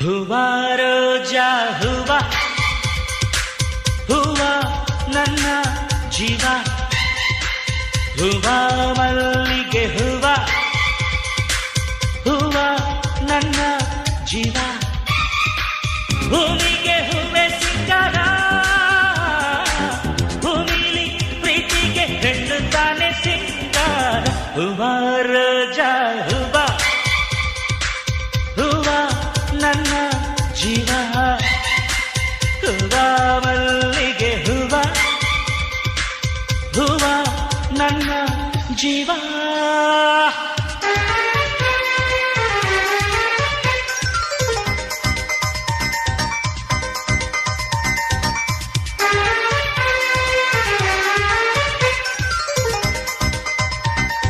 ಹೂವ ರೋಜಾ ಹೂವ ಹೂವ ನನ್ನ ಜೀವ ಹೂವ ಮಲ್ಲಿಗೆ ಹೂವ ಹೂವ ನನ್ನ ಜೀವ ಭೂಮಿಗೆ ಹೂವೆ ಸಿಂಗಾರ ಭೂಮಿಲಿ ಪ್ರೀತಿಗೆ ಹೆಣ್ಣು ತಾನೆ ಸಿಂಗಾರ ಹೂವ ರೋಜಾ ಹೂವ ಹೂವ ನನ್ನ ಜೀವ ಹೂವ ಮಲ್ಲಿಗೆ ಹೂವ ಹೂವ ನನ್ನ ಜೀವ